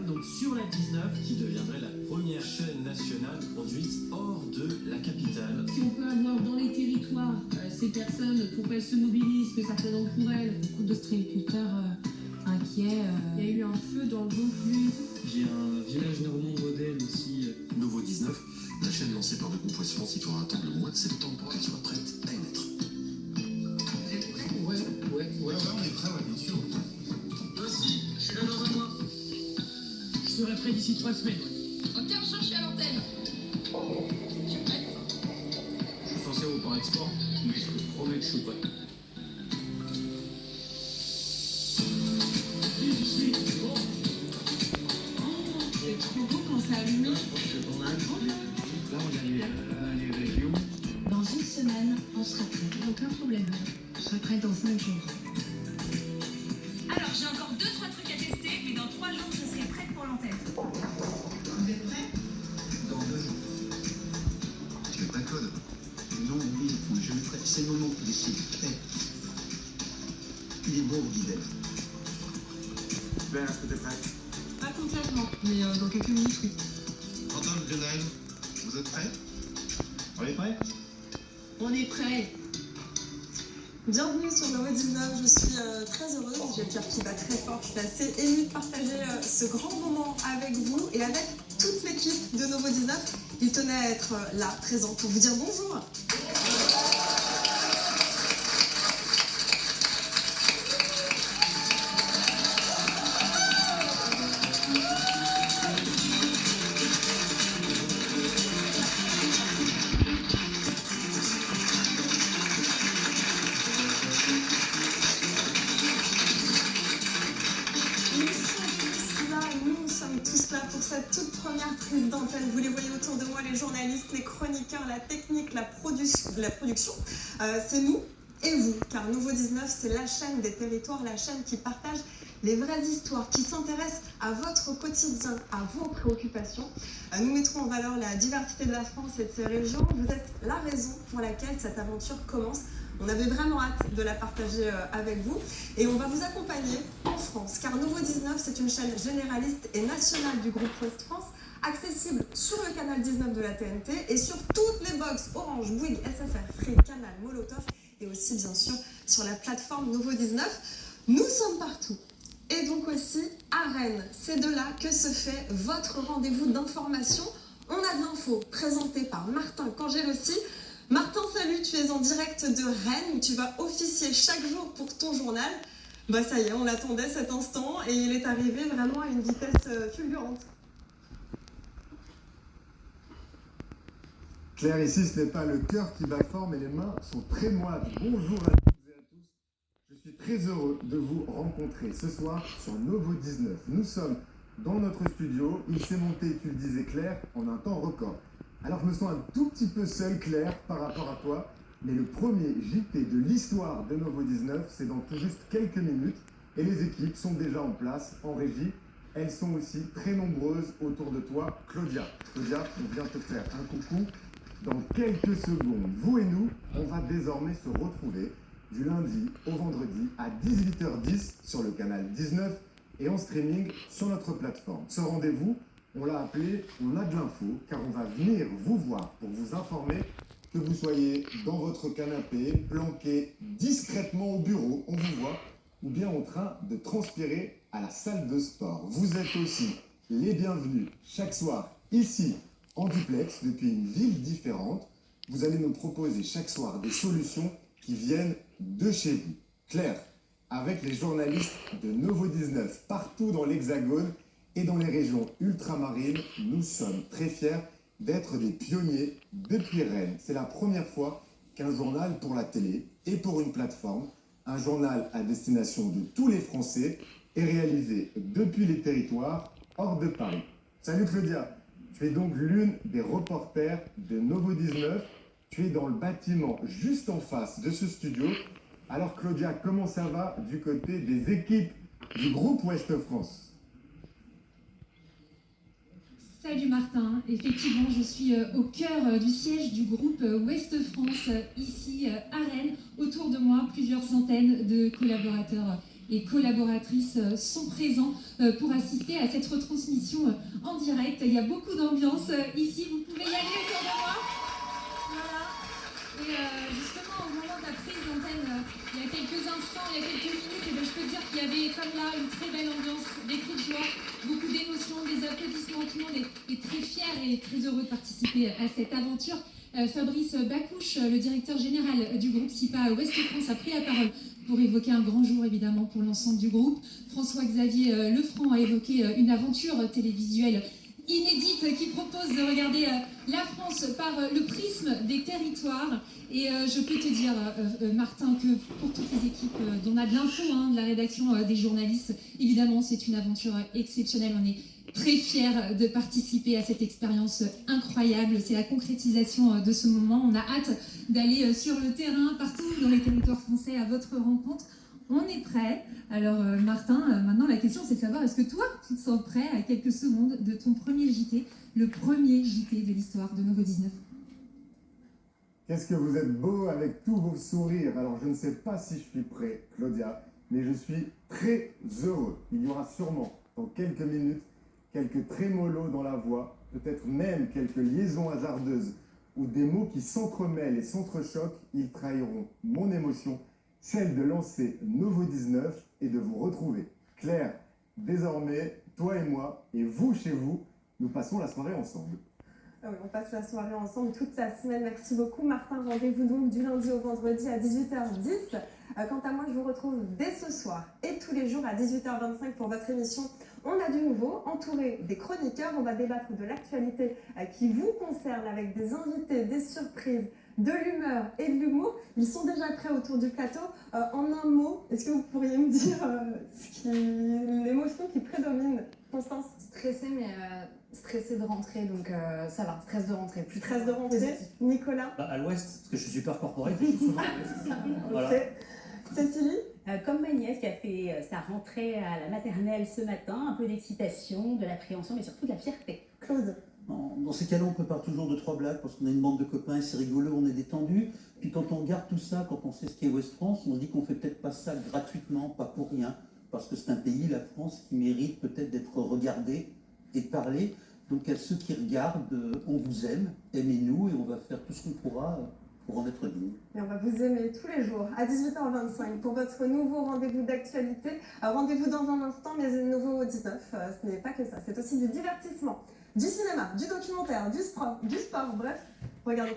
donc sur la 19, qui deviendrait la première chaîne nationale produite hors de la capitale. Si on peut avoir dans les territoires ces personnes, pour qu'elles se mobilisent, que ça présente pour elles, beaucoup d'ostréiculteurs inquiets. Il y a eu un feu dans le Vaucluse. J'ai un village normand-modèle aussi. Nouveau 19, la chaîne lancée par le groupe Ouest France, il faudra attendre le mois de septembre pour qu'elle soit prête à émettre. Vous êtes prêts ? Ouais, on est prêt, bien sûr. Moi aussi, je suis là dans un mois. Je serai prêt d'ici 3 semaines. Dans 15 jours, je suis à l'antenne. Je suis prête. Je suis censé au port export, mais je te promets que je suis prêt. C'est trop beau quand ça allume. On a un grand là, on a les régions. Dans une semaine, on sera prêt. Aucun problème. Je serai prête dans 5 jours. Alors, j'ai encore 2-3 trucs à tester, mais dans 3 jours, je serai prête pour l'antenne. Vous êtes prêts ? Dans 2 jours. Tu veux pas le code? Non, oui, je le ferai. C'est le moment qui décide. Il est beau, Guidel. Ben, est-ce que t'es prêt? Pas complètement, mais dans quelques minutes, oui. Antoine, Grenade, vous êtes prêts? On est prêt? On est prêts. Bienvenue sur Novo 19, je suis très heureuse, j'ai le cœur qui bat très fort, je suis assez émue de partager ce grand moment avec vous et avec toute l'équipe de Novo 19. Il tenait à être là, présent, pour vous dire bonjour. Nous sommes tous là pour cette toute première prise d'antenne. Vous les voyez autour de moi, les journalistes, les chroniqueurs, la technique, la production. C'est nous et vous, car Nouveau 19, c'est la chaîne des territoires, la chaîne qui partage les vraies histoires, qui s'intéresse à votre quotidien, à vos préoccupations. Nous mettrons en valeur la diversité de la France et de ses régions. Vous êtes la raison pour laquelle cette aventure commence. On avait vraiment hâte de la partager avec vous et on va vous accompagner en France car Nouveau 19 c'est une chaîne généraliste et nationale du groupe Ouest France accessible sur le canal 19 de la TNT et sur toutes les box Orange, Bouygues, SFR, Free, Canal, Molotov et aussi bien sûr sur la plateforme Nouveau 19. Nous sommes partout et donc aussi à Rennes. C'est de là que se fait votre rendez-vous d'information. On a de l'info présentée par Martin Cangelossi. Martin, salut, tu es en direct de Rennes où tu vas officier chaque jour pour ton journal. Bah ça y est, on l'attendait cet instant et il est arrivé vraiment à une vitesse fulgurante. Claire, ici, ce n'est pas le cœur qui bat fort, mais les mains sont très moites. Bonjour à toutes et à tous. Je suis très heureux de vous rencontrer ce soir sur Novo 19. Nous sommes dans notre studio. Il s'est monté, tu le disais Claire, en un temps record. Alors je me sens un tout petit peu seul, Claire, par rapport à toi, mais le premier JT de l'histoire de Novo 19, c'est dans tout juste quelques minutes, et les équipes sont déjà en place, en régie. Elles sont aussi très nombreuses autour de toi. Claudia, on vient te faire un coucou. Dans quelques secondes, vous et nous, on va désormais se retrouver du lundi au vendredi à 18h10 sur le canal 19 et en streaming sur notre plateforme. Ce rendez-vous, on l'a appelé « On a de l'info » car on va venir vous voir pour vous informer, que vous soyez dans votre canapé, planqué discrètement au bureau, on vous voit, ou bien en train de transpirer à la salle de sport. Vous êtes aussi les bienvenus chaque soir ici en duplex depuis une ville différente. Vous allez nous proposer chaque soir des solutions qui viennent de chez vous. Claire, avec les journalistes de Novo 19 partout dans l'Hexagone, et dans les régions ultramarines, nous sommes très fiers d'être des pionniers depuis Rennes. C'est la première fois qu'un journal pour la télé et pour une plateforme, un journal à destination de tous les Français, est réalisé depuis les territoires hors de Paris. Salut Claudia, tu es donc l'une des reporters de Novo 19. Tu es dans le bâtiment juste en face de ce studio. Alors Claudia, comment ça va du côté des équipes du groupe Ouest France ? Salut Martin, effectivement je suis au cœur du siège du groupe Ouest France, ici à Rennes. Autour de moi, plusieurs centaines de collaborateurs et collaboratrices sont présents pour assister à cette retransmission en direct. Il y a beaucoup d'ambiance ici, vous pouvez y aller autour de moi. Voilà. Et justement, au moment de la prise d'antenne, il y a quelques instants, il y a quelques minutes, je peux dire qu'il y avait comme là une très belle ambiance, des cris de joie, beaucoup d'émotions, des applaudissements. Tout le monde est très fier et très heureux de participer à cette aventure. Fabrice Bacouche, le directeur général du groupe SIPA Ouest France, a pris la parole pour évoquer un grand jour évidemment pour l'ensemble du groupe. François-Xavier Lefranc a évoqué une aventure télévisuelle inédite qui propose de regarder la France par le prisme des territoires. Et je peux te dire, Martin, que pour toutes les équipes dont on a de l'info, de la rédaction, des journalistes, évidemment, c'est une aventure exceptionnelle. On est très fiers de participer à cette expérience incroyable. C'est la concrétisation de ce moment. On a hâte d'aller sur le terrain, partout dans les territoires français, à votre rencontre. On est prêt. Alors Martin, maintenant la question c'est de savoir, est-ce que toi tu te sens prêt à quelques secondes de ton premier JT, le premier JT de l'histoire de Nouveau 19? Qu'est-ce que vous êtes beau avec tous vos sourires. Alors je ne sais pas si je suis prêt, Claudia, mais je suis très heureux. Il y aura sûrement dans quelques minutes quelques trémolos dans la voix, peut-être même quelques liaisons hasardeuses ou des mots qui s'entremêlent et s'entrechoquent. Ils trahiront mon émotion, celle de lancer Nouveau 19 et de vous retrouver. Claire, désormais, toi et moi, et vous chez vous, nous passons la soirée ensemble. Ah oui, on passe la soirée ensemble toute la semaine. Merci beaucoup Martin. Rendez-vous donc du lundi au vendredi à 18h10. Quant à moi, je vous retrouve dès ce soir et tous les jours à 18h25 pour votre émission On a du nouveau, entouré des chroniqueurs. On va débattre de l'actualité qui vous concerne avec des invités, des surprises, de l'humeur et de l'humour. Ils sont déjà prêts autour du plateau. En un mot, est-ce que vous pourriez me dire l'émotion qui prédomine, Constance? Stressée, mais stressée de rentrer, donc ça va, stress de rentrer. Plus Stress de rentrer. Nicolas? À l'ouest, parce que je suis super corporate, je suis souvent à l'ouest. Voilà. Okay. Cécilie? Comme ma nièce qui a fait sa rentrée à la maternelle ce matin, un peu d'excitation, de l'appréhension, mais surtout de la fierté. Claude? Dans ces cas-là, on prépare toujours 2-3 blagues parce qu'on a une bande de copains et c'est rigolo, on est détendu. Puis quand on regarde tout ça, quand on sait ce qu'est Ouest France, on se dit qu'on fait peut-être pas ça gratuitement, pas pour rien, parce que c'est un pays, la France, qui mérite peut-être d'être regardé et parlé. Donc à ceux qui regardent, on vous aime, aimez-nous et on va faire tout ce qu'on pourra pour en être digne. Et on va vous aimer tous les jours à 18h25 pour votre nouveau rendez-vous d'actualité. Rendez-vous dans un instant, mais le Nouveau 19, ce n'est pas que ça, c'est aussi du divertissement, du cinéma, du documentaire, du sport, bref, regardez.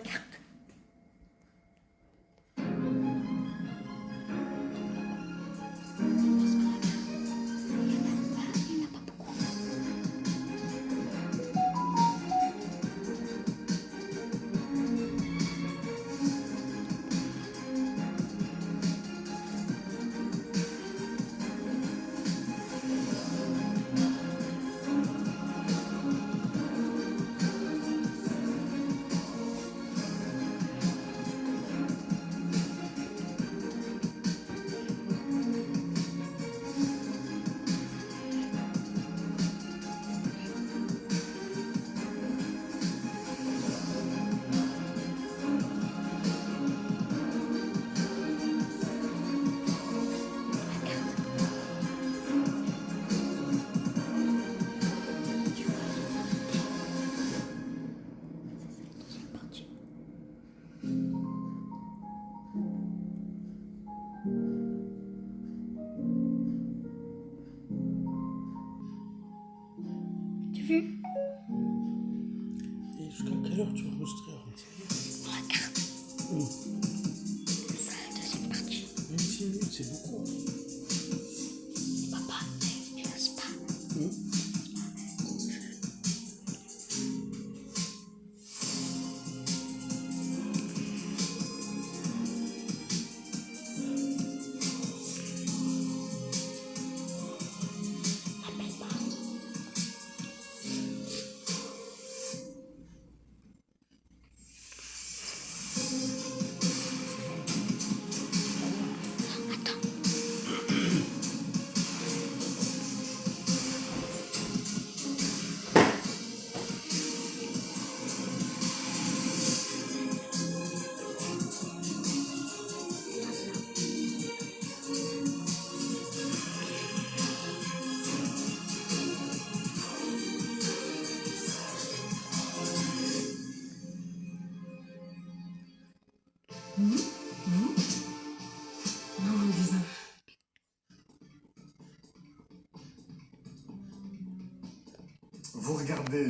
Et jusqu'à quelle heure tu vas enregistrer? Regarde. C'est la deuxième partie. Même 6 minutes, c'est beaucoup. Papa, tu laisses pas. vous regardez